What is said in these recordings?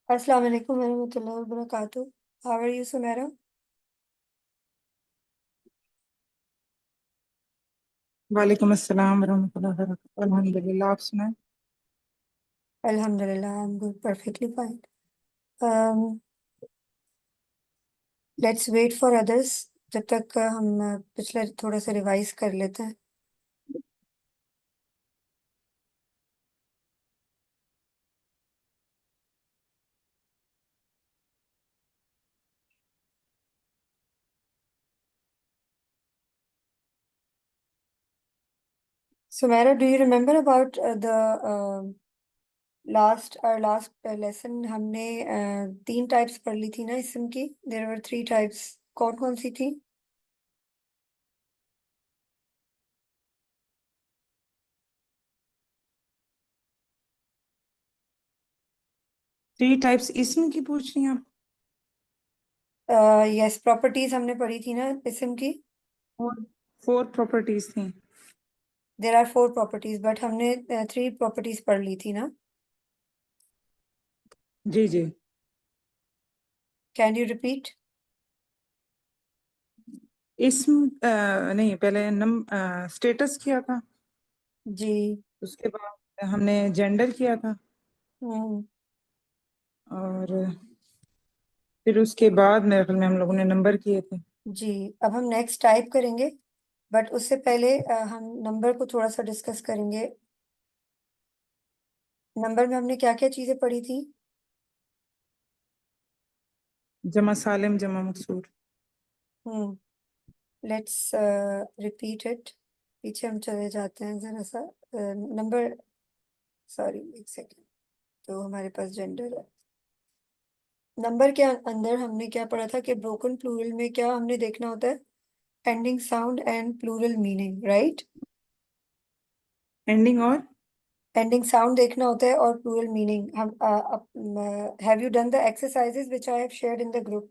अस्सलाम वालेकुम warahmatullahi wabarakatuh. How are you, Sumaira? वालेकुम अस्सलाम वरहमतुल्लाहि वबरकातुहू। अल्हम्दुलिल्लाह, आप सुनाएं। Alhamdulillah, I'm good, perfectly fine. Um, let's wait for others. जब तक हम पिछले थोड़ा सा रिवाइज कर लेते हैं. Sumaira, do you remember about the last lesson? हमने तीन टाइप्स पढ़ ली थी ना इसम की. There were three types. कौन कौन सी थी? थ्री टाइप्स इसम की पूछ रही हैं आप? यस, प्रॉपर्टीज हमने पढ़ी थी ना इसम की. फोर फोर प्रॉपर्टीज थी। There are four properties, but हमने three properties पढ़ ली थी ना. जी जी। Can you repeat? इसम नहीं, पहले स्टेटस किया था। जी. उसके बाद हमने जेंडर किया था। हम्म. और फिर उसके बाद मेरे ख्याल में हम लोगों ने नंबर किए थे। जी, अब हम नेक्स्ट टाइप करेंगे, बट उससे पहले हम नंबर को थोड़ा सा डिस्कस करेंगे. नंबर में हमने क्या क्या चीजें पढ़ी थी? जमा सालिम, जमा मकसूर। हम्म. Let's repeat it. पीछे हम चले जाते हैं जरा सा. नंबर, सॉरी एक सेकेंड. तो हमारे पास जेंडर है. नंबर के अंदर हमने क्या पढ़ा था कि ब्रोकन प्लूरल में क्या हमने देखना होता है? Ending sound and plural meaning, right? Ending और एंडिंग साउंड देखना होता है और प्लूरल मीनिंग. हम have you done the exercises which I have shared in the group?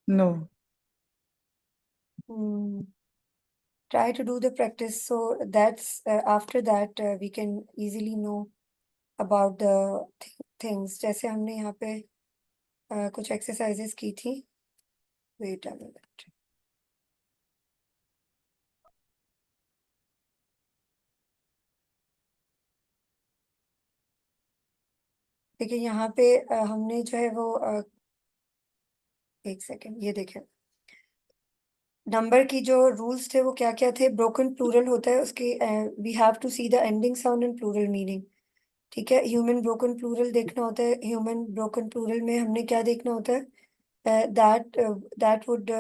No. Try to do the practice, so that's after that we can easily know about the things. जैसे हमने यहाँ पे कुछ exercises की थी. Wait a minute. देखिए यहाँ पे हमने जो है वो एक सेकेंड, ये देखें. नंबर की जो रूल्स थे वो क्या क्या थे? ब्रोकन प्लूरल होता है, उसके we have to see the ending sound and plural meaning. ठीक है. ह्यूमन ब्रोकन प्लूरल देखना होता है. ह्यूमन ब्रोकन प्लूरल में हमने क्या देखना होता है? That would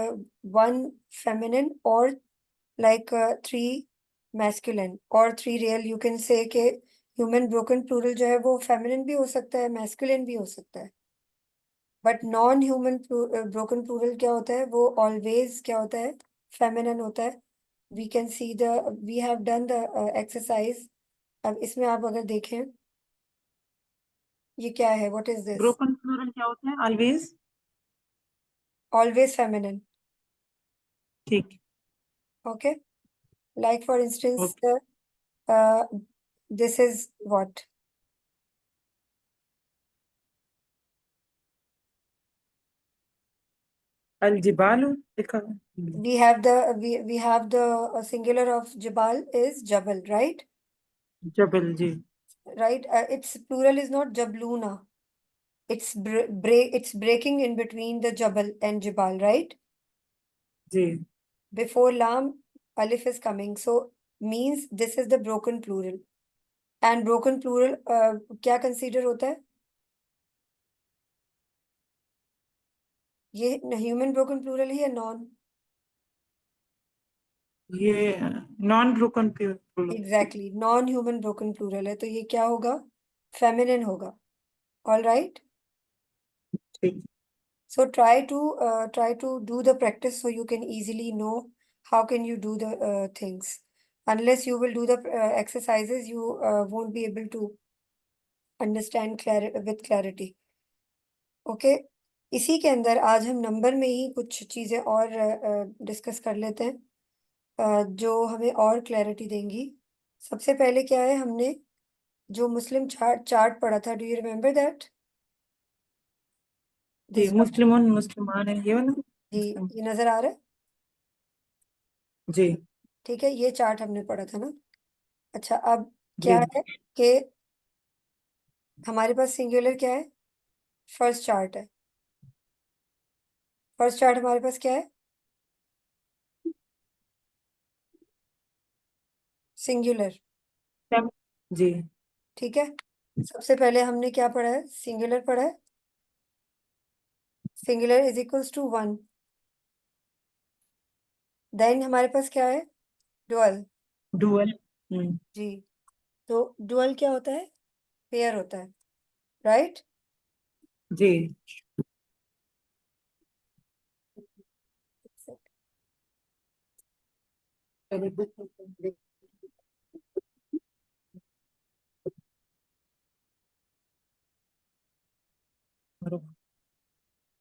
one feminine or like three masculine or three real. You can say कि ह्यूमन ब्रोकन प्लूरल जो है वो फेमिनिन भी हो सकता है, मैस्कुलिन भी हो सकता है. But non human broken plural क्या होता है? वो ऑलवेज क्या होता है? फेमिनिन होता है. We can see the, we have done the exercise. अब इसमें आप अगर देखें, ये क्या है? What is this? Broken plural क्या होता है? ऑलवेज। Always feminine. ठीक। Okay. Like for instance, okay. uh, this is what अल जिबालू लिखा है। we have. We have the singular of Jabal is Jabal, right? Jabal, ji. Right. Its plural is not Jabluna. It's breaking in between the Jabal and Jabal, right? Ji. Before Lam, Alif is coming, so means this is the broken plural. And broken plural क्या consider होता है? ये human broken plural ही है, non? ये non broken plural. Exactly, non human broken plural है, तो ये क्या होगा? फेमिनिन होगा. All right. ठीक। So try to do the practice so you can easily know how can you do the things. Unless you will do the exercises, you won't be able to understand with clarity. Okay. इसी के अंदर आज हम number में ही कुछ चीजें और discuss कर लेते हैं जो हमें और क्लैरिटी देंगी. सबसे पहले क्या है? हमने जो मुस्लिम चार्ट चार्ट पढ़ा था, डू यू रिमेम्बर दैट? जी, दिस, मुस्लिमों मुस्लिमान है ये वाला। जी, मुस्लिम। ये नजर आ रहा है? जी। ठीक है, ये चार्ट हमने पढ़ा था ना। अच्छा, अब जी। क्या है कि हमारे पास सिंगुलर क्या है? फर्स्ट चार्ट है। फर्स्ट चार्ट हमारे पास क्या है? सिंगुलर। सब। जी। ठीक है, सबसे पहले हमने क्या पढ़ा है? सिंगुलर पढ़ा है। Singular is equals to one. Then हमारे पास क्या है? डुअल। डुअल। हम्म। जी, तो डुअल क्या होता है? पेयर होता है, राइट? जी।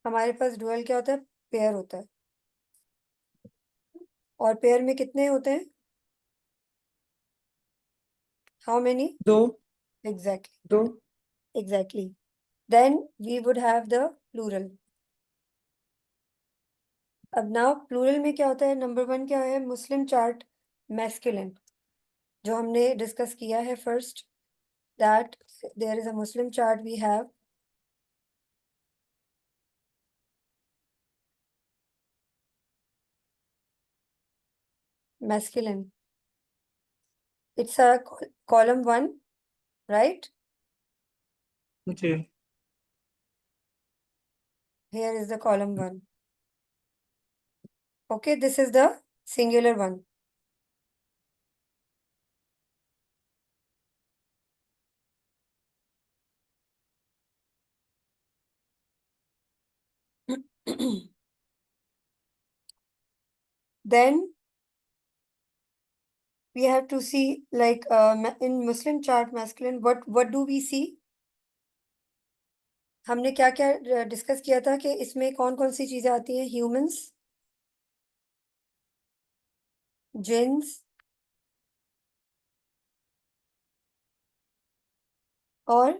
हमारे पास डुअल क्या होता है? पेयर होता है। और पेयर में कितने होते हैं? How many? दो। एग्जैक्टली, दो। Exactly. Then we would have the plural. अब नाउ प्लूरल में क्या होता है? नंबर वन क्या है? मुस्लिम चार्ट मैस्कुलिन, जो हमने डिस्कस किया है first, that there is a Muslim chart we have masculine. It's a column one, right? जी। Here is the column one. Okay, this is the singular one. Then we have to see, like, in Muslim chart masculine, what do we see? हमने क्या क्या discuss किया था कि इसमें कौन कौन सी चीजें आती हैं? ह्यूमंस, जिन्स, और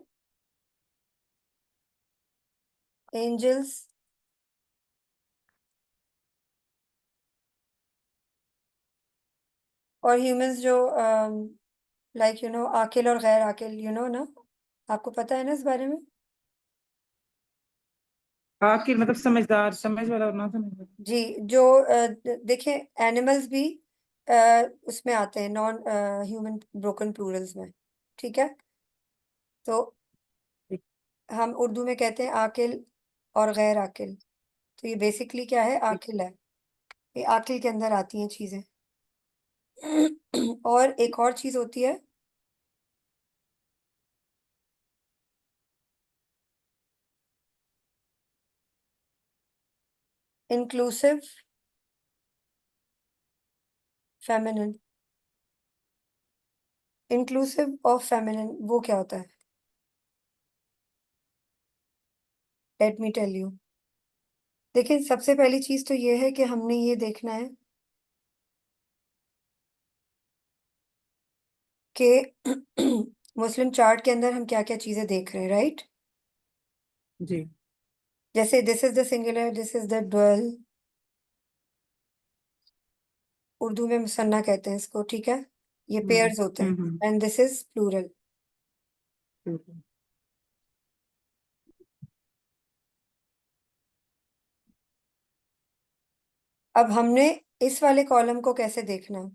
एंजल्स, और ह्यूमंस जो लाइक आकिल और गैर आकिल, ना, आपको पता है ना इस बारे में? आखिर मतलब समझदार, समझ वाला और ना समझ वाला। जी, जो देखिए, एनिमल्स भी अ, उसमें आते हैं, नॉन ह्यूमन ब्रोकन प्लूरल्स में। ठीक है, तो ठीक। हम उर्दू में कहते हैं आकिल और गैर आकिल। तो ये बेसिकली क्या है? ठीक। आकिल है। ये आकिल के अंदर आती हैं चीजें। और एक और चीज होती है, inclusive feminine. Inclusive of feminine वो क्या होता है? Let me tell you. देखिए, सबसे पहली चीज तो ये है कि हमने ये देखना है कि मुस्लिम चार्ट के अंदर हम क्या क्या चीजें देख रहे हैं, राइट? जी। जैसे this is the singular, this is the dual, Urdu में मुसन्ना कहते हैं इसको, ठीक है? ये हम्म। पेयर्स होते हैं। Hmm. And this is plural. ठीक है। अब हमने इस वाले कॉलम को कैसे देखना है?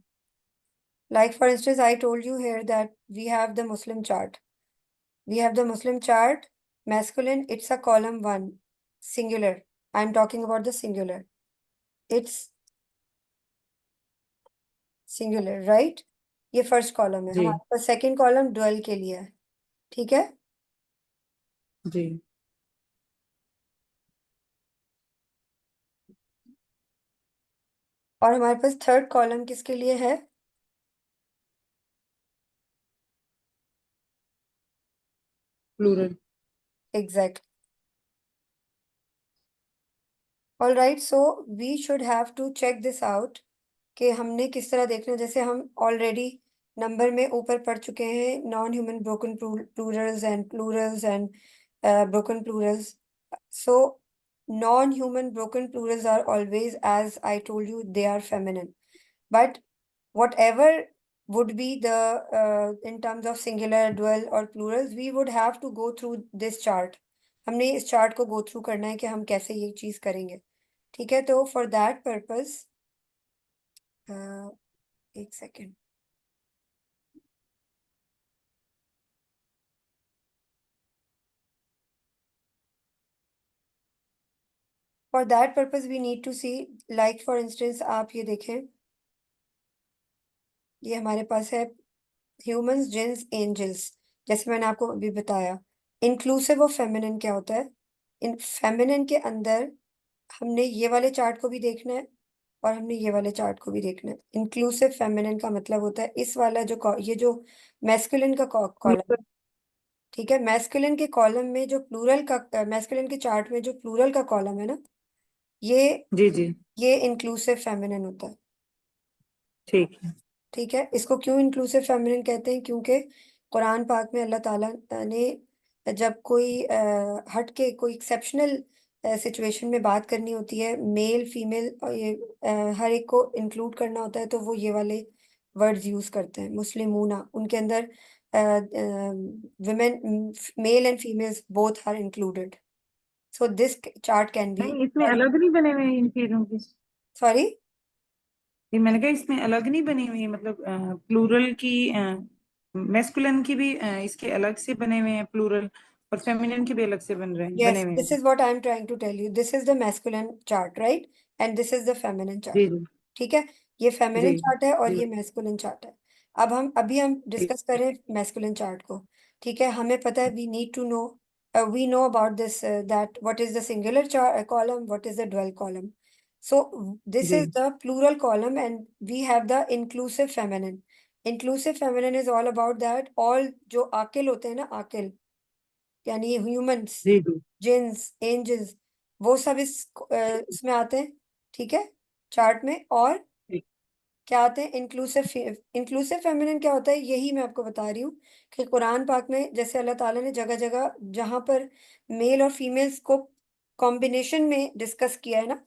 Like for instance, I told you here that we have the Muslim chart. We have the Muslim chart masculine, it's a column one, singular. I'm talking about the singular. It's singular, right? ये first column है। जी। हमारे पास second column dual के लिए है, ठीक है? जी। और हमारे पास थर्ड कॉलम किसके लिए है? Plural. Exact. All right, so we should have to check this out कि हमने किस तरह देखना है। जैसे हम ऑलरेडी नंबर में ऊपर पढ़ चुके हैं, non human broken Plurals and broken plurals. So, non-human broken plurals are always, as I told you, they are feminine. But whatever would be the, in terms of singular, dual or plurals, we would have to go through this chart. हमने इस chart को go through करना है कि हम कैसे ये चीज करेंगे। ठीक है, तो फॉर दैट पर्पस, एक second. For that purpose we need to see, like for instance आप ये देखें, ये हमारे पास है ह्यूमंस, जिन्स, एंजल्स। जैसे मैंने आपको अभी बताया, इंक्लूसिव ऑफ फेमिनिन क्या होता है। इन फेमिनिन के अंदर हमने ये वाले चार्ट को भी देखना है और हमने ये वाले चार्ट को भी देखना है। इंक्लूसिव फेमिनिन का मतलब होता है इस वाला जो ये जो मैस्कुलिन का कॉलम, मतलब ठीक है, मैस्कुलिन के कॉलम में जो प्लूरल का, मैस्कुलिन के चार्ट में जो प्लूरल का कॉलम है ना, ये जी जी ये इंक्लूसिव फेमिनिन होता है। ठीक है। ठीक है, इसको क्यों इंक्लूसिव फेमिनिन कहते हैं? क्योंकि कुरान पाक में अल्लाह ताला ने जब कोई हट के कोई एक्सेप्शनल सिचुएशन में बात करनी होती है, मेल फीमेल और ये हर एक को इंक्लूड करना होता है, तो वो ये वाले वर्ड्स यूज करते हैं। मुस्लिमूना, उनके अंदर women, male and females both are included. So this chart can be नहीं, इसमें वेरी, अलग नहीं बने हुए इन चीजों की। सॉरी। ये मैंने कहा इसमें अलग नहीं बनी हुई, मतलब प्लूरल की, मेस्कुलिन की भी इसके अलग से बने हुए हैं प्लूरल, और फेमिनिन के भी अलग से बने Yes, हुए this हैं। is what I am trying to tell you. This is the masculine chart, right? And this is the feminine chart. जी जी ठीक है, ये जी फेमिनिन चार्ट है और जी ये मैस्कुलिन चार्ट है। अब हम अभी ठीक डिस्कस करें मैस्कुलिन चार्ट को। ठीक है, हमें पता है, we need to know, we know about this, that what is the singular column, what is the dual column. So this जी is the plural column and we have the inclusive feminine. Inclusive feminine is all about that all जो आकिल होते हैं ना, आकिल यानी humans, जी जी जिन्स, एंजल्स, वो सब इसमें आते हैं। ठीक है, चार्ट में। और ठीक। क्या आते हैं? इंक्लूसिव, इंक्लूसिव फेमिनिन क्या होता है, यही मैं आपको बता रही हूँ कि कुरान पाक में जैसे अल्लाह ताला ने जगह जगह जहां पर मेल और फीमेल्स को कॉम्बिनेशन में डिस्कस किया है ना,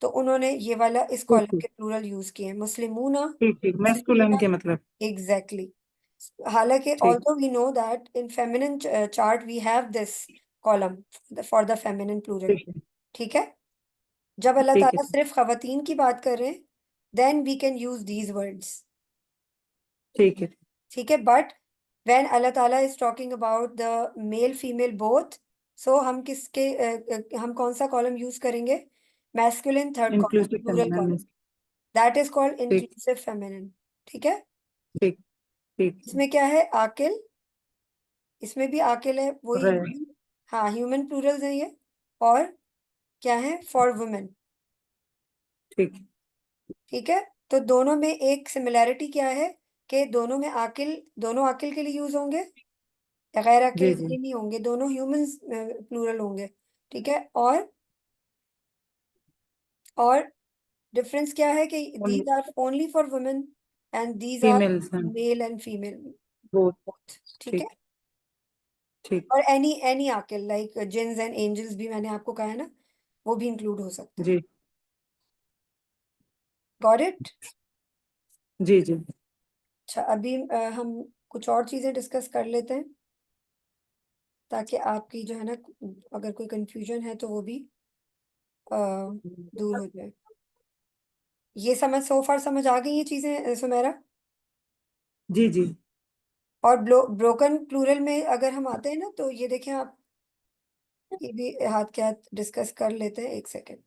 तो उन्होंने ये वाला इस ठीक कॉलम ठीक के प्लूरल यूज किए हैं, मुस्लिमूना, ठीक ठीक, मेस्कुलिन मस्कुलिना। के मतलब। एग्जैक्टली। हालांकि ठीक although we know that in feminine chart we have this column for the feminine plural। ठीक है। ठीक है, जब अल्लाह ठीक है ताला सिर्फ खवातीन की बात कर रहे हैं, then we can use these words। ठीक है ठीक है, बट when अल्लाह ताला is talking about the male female both, so हम हम कौन सा कॉलम यूज करेंगे? Masculine third column, inclusive plural feminine में। कॉलम, दैट इज कॉल्ड ठीक इंक्लूसिव फेमिनिन। ठीक है, ठीक ठीक है। इसमें क्या है? आकिल, इसमें भी आकिल है, वही रहे। ह्यूमन। हाँ, ह्यूमन प्लूरल्स है ये। और क्या है? For women. ठीक है। ठीक है, तो दोनों में एक सिमिलैरिटी क्या है कि दोनों में आकिल, दोनों आकिल के लिए यूज होंगे या गैर आकिल जी के जी लिए नहीं होंगे, दोनों ह्यूमंस प्लूरल होंगे। ठीक है, और डिफरेंस क्या है कि उन these are only for women and these are females हैं। मेल एंड फीमेल वो बोथ। ठीक है, ठीक ठीक। और एनी एनी आकिल लाइक जिन्स एंड एंजल्स भी मैंने आपको कहा है ना, वो भी इंक्लूड हो सकते हैं। जी गॉट इट? जी जी अच्छा, अभी हम कुछ और चीजें डिस्कस कर लेते हैं ताकि आपकी जो है ना, अगर कोई कंफ्यूजन है तो वो भी अ, दूर हो जाए। ये समझ, सो फार समझ आ गई ये चीजें सुमेरा? जी जी और ब्रोकन प्लूरल में अगर हम आते हैं ना, तो ये देखें आप, ये भी हाथ के हाथ डिस्कस कर लेते हैं, एक सेकेंड।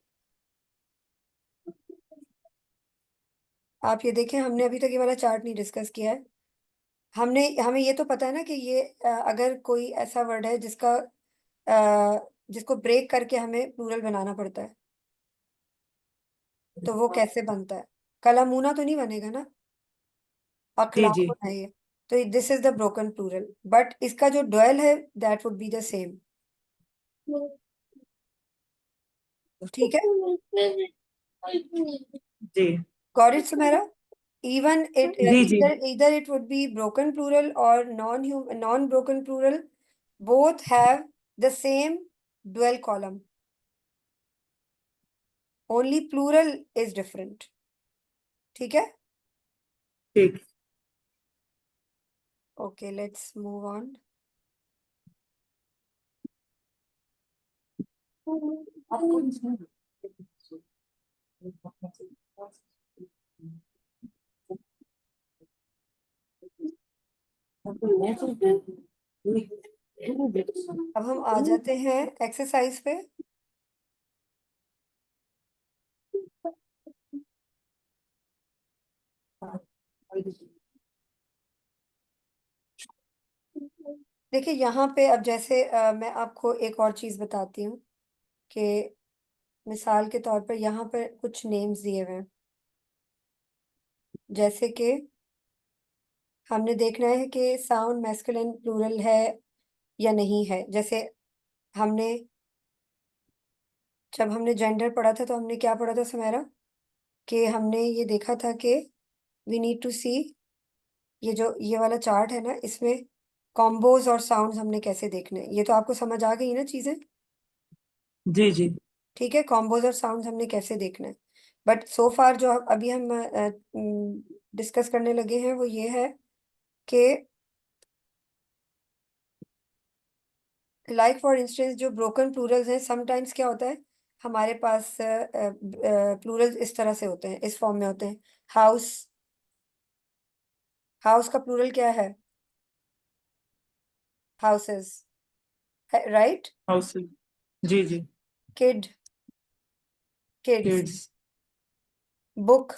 आप ये देखें, हमने अभी तक ये वाला चार्ट नहीं डिस्कस किया है। हमें ये तो पता है ना कि ये अगर कोई ऐसा वर्ड है जिसको ब्रेक करके हमें प्लूरल बनाना पड़ता है, तो वो कैसे बनता है? कलामूना तो नहीं बनेगा ना, जी जी अकलामुन है ये। तो this is the broken plural, but इसका जो डुअल है that would be the same. ठीक है, जी got it Sumera? Even it जी जी either it would be broken plural or non broken plural, both have the same dual column. Only plural is different. ठीक है? ठीक। Okay, let's move on. अब हम आ जाते हैं एक्सरसाइज पे। देखिए यहाँ पे अब जैसे मैं आपको एक और चीज बताती हूँ कि मिसाल के तौर पर यहाँ पर कुछ नेम्स दिए हुए हैं, जैसे कि हमने देखना है कि साउंड मैस्कुलिन प्लूरल है या नहीं है। जैसे हमने जब हमने जेंडर पढ़ा था तो हमने क्या पढ़ा था सुमेरा, कि हमने ये देखा था कि वी नीड टू सी, ये जो ये वाला चार्ट है ना, इसमें कॉम्बोज और साउंड्स हमने कैसे देखने हैं। ये तो आपको समझ आ गई ना चीजें? जी जी ठीक है, कॉम्बोज और साउंड्स हमने कैसे देखना है। बट सो फार जो अभी हम डिस्कस करने लगे हैं वो ये है कि लाइक फॉर इंस्टेंस जो ब्रोकन प्लूरल्स हैं, समटाइम्स क्या होता है हमारे पास प्लूरल्स इस तरह से होते हैं, इस फॉर्म में होते हैं। हाउस, हाउस का प्लूरल क्या है? Houses, right? हाउस। जी जी। Kid, kids. Kids. Book.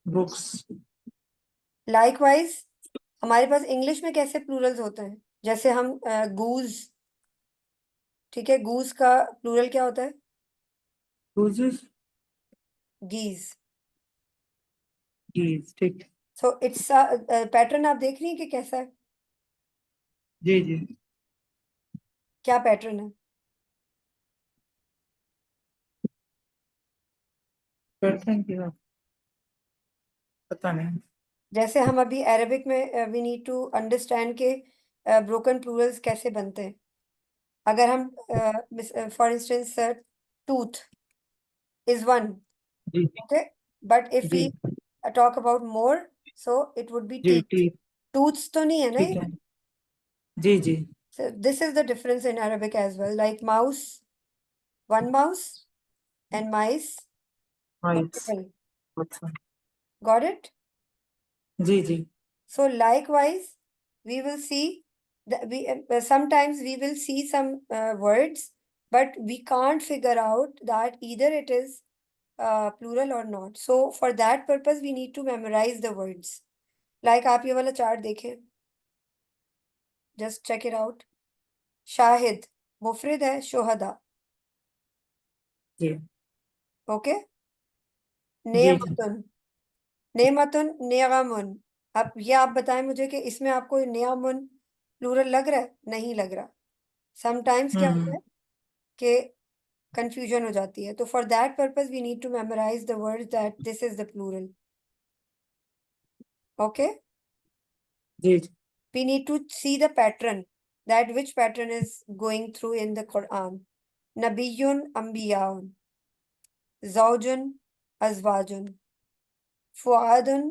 Books. Likewise हमारे पास इंग्लिश में कैसे प्लूरल्स होते हैं, जैसे हम गूज, ठीक है, गूज का प्लूरल क्या होता है? क्रूजेस। गीज। कीज। ठीक। सो इट्स पैटर्न आप देख रही हैं कि कैसा है, जी जी। क्या पैटर्न है? पैटर्न की बात पता नहीं। जैसे हम अभी अरेबिक में वी नीड टू अंडरस्टैंड के ब्रोकन प्लूरल्स कैसे बनते हैं। अगर हम for instance tooth is one, जी ओके, बट इफ वी जी talk about more, so it would be जी टीथ। ठीक। टूथ्स तो नहीं है ना ठीक ये? है। जी जी। So this is the difference in Arabic as well. Like mouse, one mouse, and mice, वाइट्स। multiple. अच्छा। Got it? जी जी So likewise, we will see that we sometimes we will see some words, but we can't figure out that either it is plural or not. So for that purpose, we need to memorize the words. Like आप ये वाला chart देखें, just check it out. Shahid मुफरिद है, शोहदा, जी okay. जी जी। नेमतुन, नेमतुन, नेगमुन। अब ये आप बताएं मुझे कि इसमें आपको नेमुन प्लूरल लग रहा है? नहीं लग रहा। समटाइम्स क्या होता हम्म। है कि कंफ्यूजन हो जाती है, तो for that purpose we need to memorise the word that this is the plural, okay. जी जी We need to see the pattern, that which pattern is going through in the Quran. Nabiyun, Ambiyaun, Zawjun, Azwajun, Fuadun,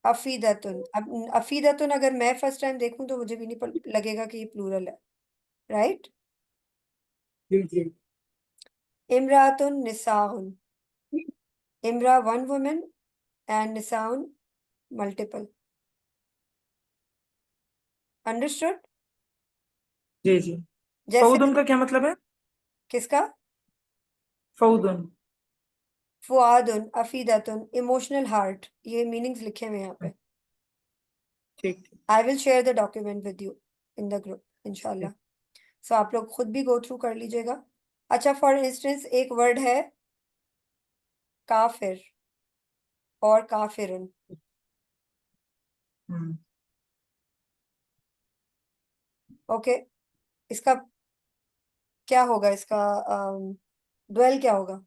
अफीदतुन। अब अफीदतुन अगर मैं first time देखूं तो मुझे भी नहीं लगेगा कि ये प्लूरल है, राइट? जी जी। इमरातुन, निसाउन। इमरा वन वुमेन एंड निसाउन मल्टीपल। अंडरस्टूड? जी जी। जैसे फौदुन का क्या मतलब है? किसका? फौदुन। फुआदुन, अफीदतुन, इमोशनल हार्ट, ये मीनिंग्स लिखे हुए हैं यहाँ पे। ठीक ठीक I will share the document with you in the group, इंशाल्लाह। ठीक। सो आप लोग खुद भी गो थ्रू कर लीजिएगा। अच्छा, फॉर इंस्टेंस एक वर्ड है काफिर और काफिरुन, हम्म। ओके। इसका क्या होगा, इसका ड्वेल क्या होगा?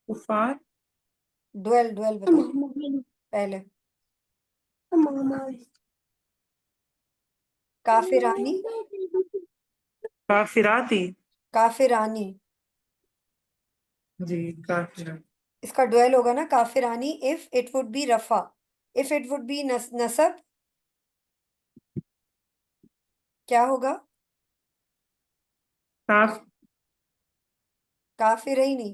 कुफार। ड्वेल ड्वेल बताओ पहले। काफिरानी। काफिराती। काफिरानी। जी काफिरा। इसका ड्वेल होगा ना काफिरानी, इफ इट वुड बी रफा, इफ इट वुड बी नसब, क्या होगा? काफ। काफिरैनी।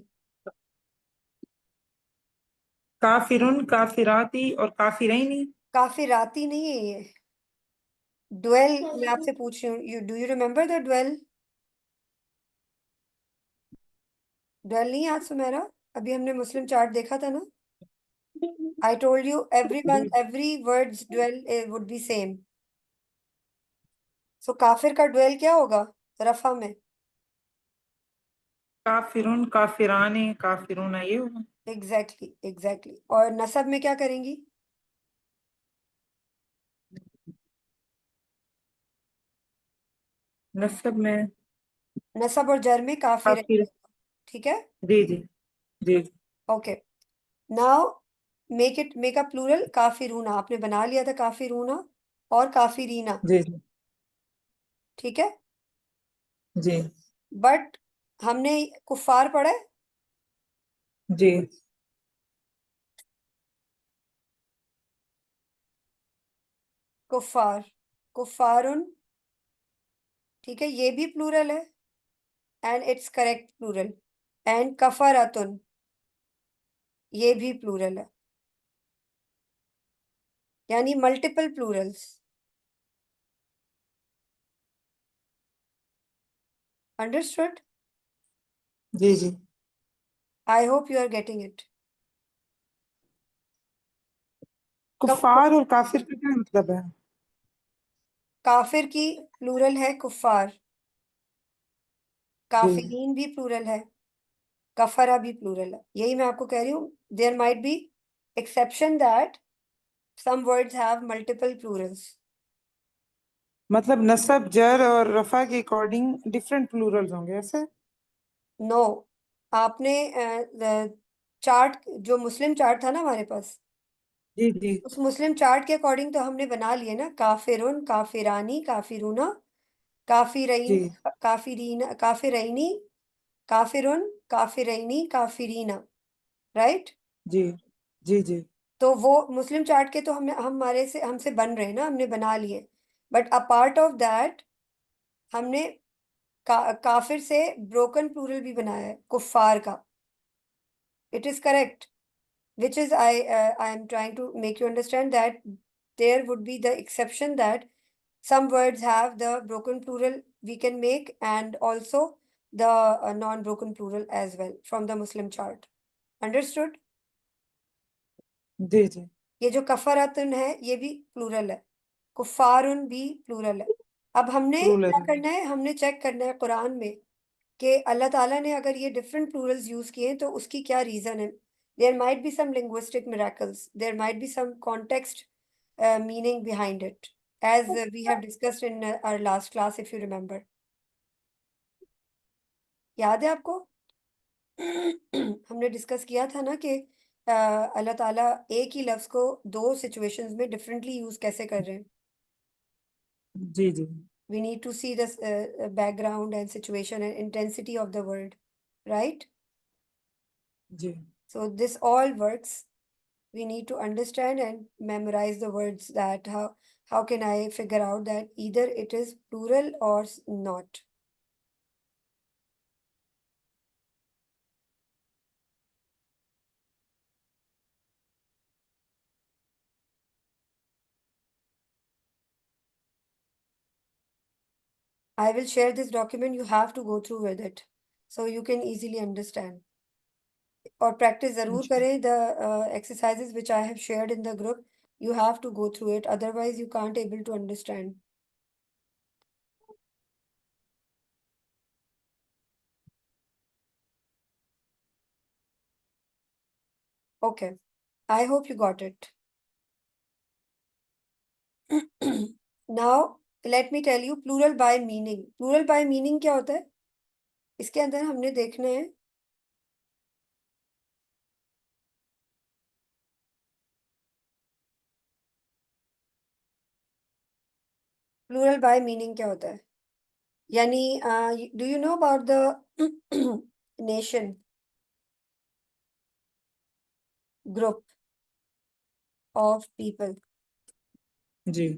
काफिरुन, काफिराती और काफिरैनी। काफिराती नहीं है ये। ड्वेल मैं आपसे पूछ रही हूँ, you do you remember the dual? Dual नहीं याद सुमेरा? अभी हमने मुस्लिम चार्ट देखा था ना। आई टोल्ड यू एवरी जी। Every words dual would be same. So काफिर का ड्वेल क्या होगा रफा में? काफिरुन, काफिराने, काफिरुन ये होगा। Exactly exactly. और नसब में क्या करेंगी? नस्ब में। नसब और जर में काफिर है। काफिर। ठीक है। जी जी। जी okay. Now make a plural काफिरूना, आपने बना लिया था काफिरूना और काफिरीना। जी। जी ठीक है। जी। बट हमने कुफार पढ़ा है। जी कुफार, कुफारुन। ठीक है, ये भी प्लूरल है and it's correct plural. And कफारतुन, ये भी प्लूरल है, यानी मल्टीपल प्लूरल्स। अंडरस्टूड? जी। जी। I hope you are getting it. कुफार और काफिर का क्या मतलब है? काफिर की प्लूरल है कुफार, जी। काफिरीन भी प्लूरल है, कफरा भी प्लूरल है। यही मैं आपको कह रही हूँ, there might be exception that some words have multiple plurals. मतलब नसब जर और रफा के अकॉर्डिंग डिफरेंट प्लूरल्स होंगे ऐसे? नो, आपने चार्ट, जो मुस्लिम चार्ट था ना हमारे पास, जी जी। उस मुस्लिम चार्ट के अकॉर्डिंग तो हमने बना लिए ना, काफिरुन, काफिरानी, काफिरूना, काफिरइन, जी काफिरीन, काफिरैनी, काफिरुन, काफिरैनी, काफिरीना। राइट? जी। जी जी। तो वो मुस्लिम चार्ट के तो हम हमारे से हमसे बन रहे हैं ना, हमने बना लिए। But a part of that हमने काफिर से ब्रोकन प्लूरल भी बनाया है, कुफार का। It is correct, which is I am trying to make you understand that there would be the exception that some words have the broken plural we can make, and also the non-broken plural as well from the Muslim chart. Understood? जी जी। ये जो कफरातुन है ये भी plural है, कुफारुन भी plural है। अब हमने प्लूरल क्या है। करना है, हमने चेक करना है कुरान में कि अल्लाह ताला ने अगर ये डिफरेंट प्लूरल्स यूज किए हैं तो उसकी क्या रीजन है। There might be some linguistic miracles, there might be some context meaning behind it, as we have discussed in our last class, if you remember. याद है आपको? हमने डिस्कस किया था ना कि अल्लाह ताला एक ही लफ्ज को दो सिचुएशंस में डिफरेंटली यूज कैसे कर रहे हैं। जी जी। we need to see this background and situation and intensity of the word, right? जी So this all works. We need to understand and memorize the words, that how can I figure out that either it is plural or not. I will share this document, you have to go through with it so you can easily understand. और practice जरूर जी। करें, the exercises which I have shared in the group, you have to go through it, otherwise you can't able to understand. Okay, I hope you got it. Now let me tell you plural by meaning. Plural by meaning क्या होता है? इसके अंदर हमने देखना है plural bye meaning क्या होता है? यानी do you know about the nation group of people, जी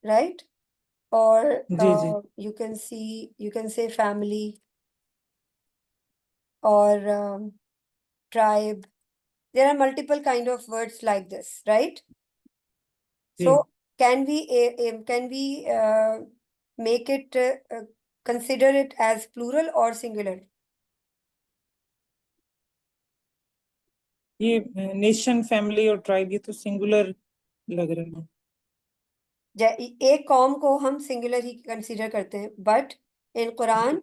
राइट? और जी जी यू कैन से फैमिली और tribe. There are multiple kind of words like this, right? जी। So can we make it consider it as plural or singular? ये nation, family और tribe, ये तो सिंगुलर लग रहा है। एक कौम को हम सिंगुलर ही कंसीडर करते हैं, but in Quran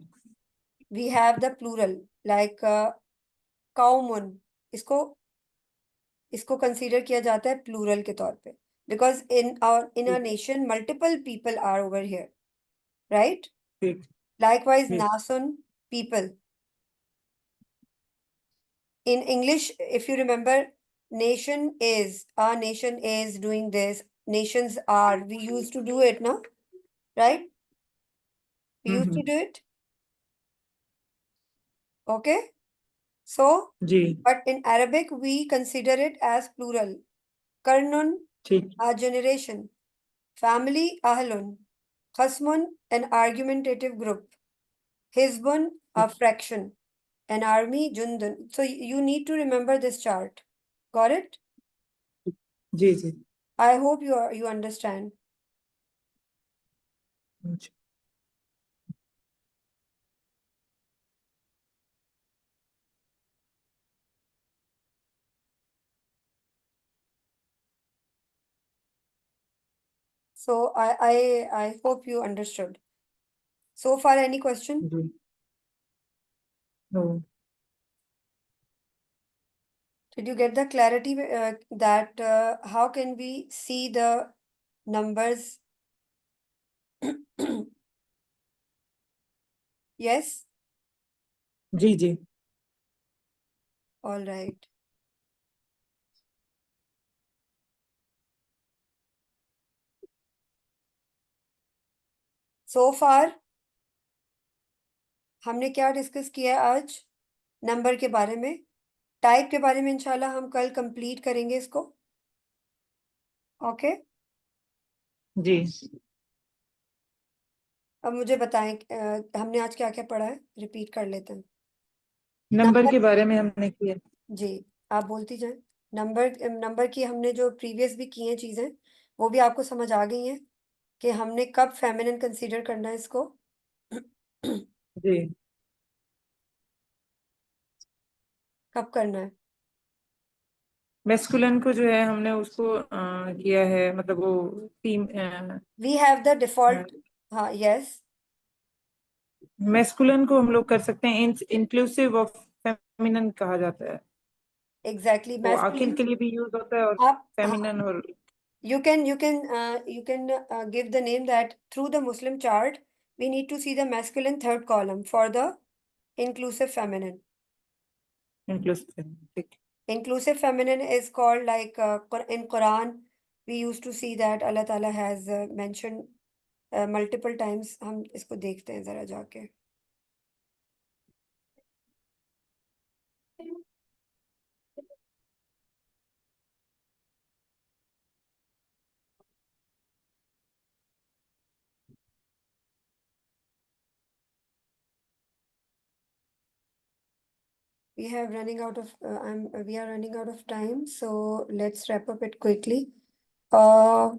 we have the plural, like कौमुन। इसको इसको कंसीडर किया जाता है प्लूरल के तौर पे, बिकॉज इन अ ठीक nation multiple people are over here, right? ठीक Likewise, ठीक। nasun, people. In English, if you remember, our nation is doing this, nations are. We used to do it, no? Right? We used to hmm. do it. Okay? So, जी but in Arabic, we consider it as plural. Karnun, ठीक a generation. Family, ahlun. Khasmun, an argumentative group. Hizbun, a ठीक। fraction. An army, jundun. So you need to remember this chart. Got it? जी जी। I hope you understand. अच्छा। So I hope you understood. So far, any question? जी। Oh, Did you get the clarity that how can we see the numbers? Yes? जी जी। All right. So far, हमने क्या discuss किया आज? Number के बारे में। टाइप के बारे में इंशाल्लाह हम कल कंप्लीट करेंगे इसको। ओके? जी। अब मुझे बताएं हमने आज क्या क्या पढ़ा है, रिपीट कर लेते हैं। नंबर नंबर, के बारे में हमने किया। जी, आप बोलती जाएं। नंबर की हमने जो प्रीवियस भी की हैं चीजें, वो भी आपको समझ आ गई हैं कि हमने कब फेमिनिन कंसीडर करना है इसको। जी। कब करना है? मेस्कुलन को जो है हमने उसको किया है, मतलब वो टीम वी हैव द डिफॉल्ट। हाँ, यस, मेस्कुलन को हम लोग कर सकते हैं, इंक्लूसिव ऑफ फेमिनन कहा जाता है। एग्जैक्टली वो आकिल मैस्कुलिन। के लिए भी यूज होता है, और आप, हाँ, फेमिनन और you can give the name that through the Muslim chart we need to see the masculine third column for the inclusive feminine. Inclusive. ठीक। Inclusive feminine is called like in Quran we used to see that Allah Ta'ala has mentioned multiple times. हम इसको देखते हैं जरा जाके। We are running out of time, so let's wrap up it quickly. Uh,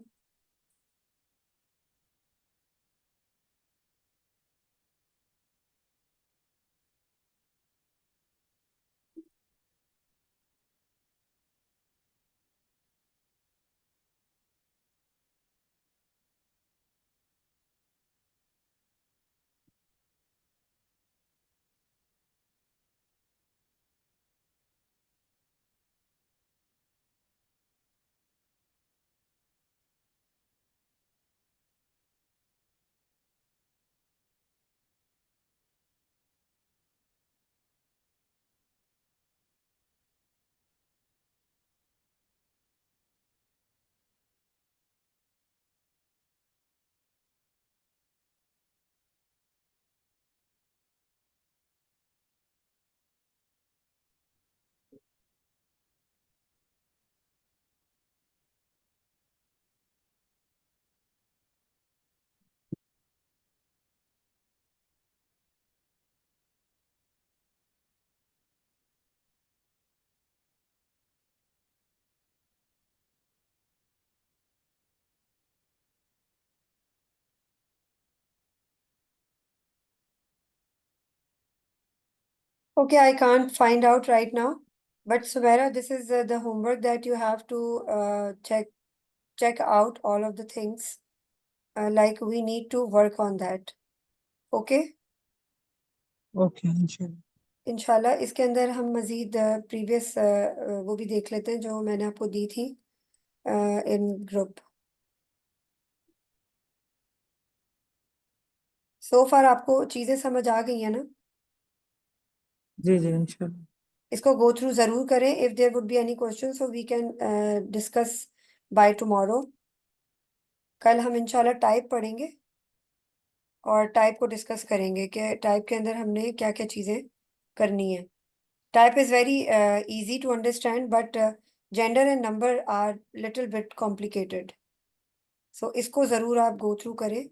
Okay, I can't find out right now. But Sumaira, this is the homework that you have to check out all of the things. Like we need to work on that. Okay? Okay इंशाल्लाह। इंशाल्लाह इसके अंदर हम मजीद previous वो भी देख लेते हैं जो मैंने आपको दी थी इन ग्रुप। सो फार आपको चीजें समझ आ गई हैं ना? जी जी इंशाल्लाह। इसको गो थ्रू जरूर करें। If there would be any question so we can discuss by tomorrow. कल हम इंशाल्लाह टाइप पढ़ेंगे और टाइप को डिस्कस करेंगे कि टाइप के अंदर हमने क्या क्या चीजें करनी है। Type is very easy to understand but gender and number are little bit complicated. So इसको ज़रूर आप गो थ्रू करें।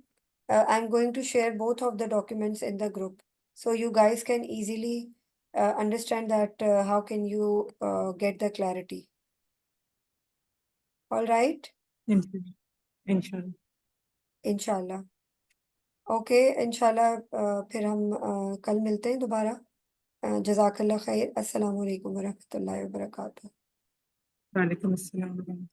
I am going to share both of the documents in the group so you guys can easily understand that how can you get the clarity. All right? इंशाल्लाह इंशाल्लाह। इंशाल्लाह। Okay इंशाल्लाह फिर हम कल मिलते हैं दोबारा। जज़ाकल्लाह खैर। अस्सलाम वालेकुम वरहमतुल्लाहि वबरकातुहू। वालेकुम अस्सलाम।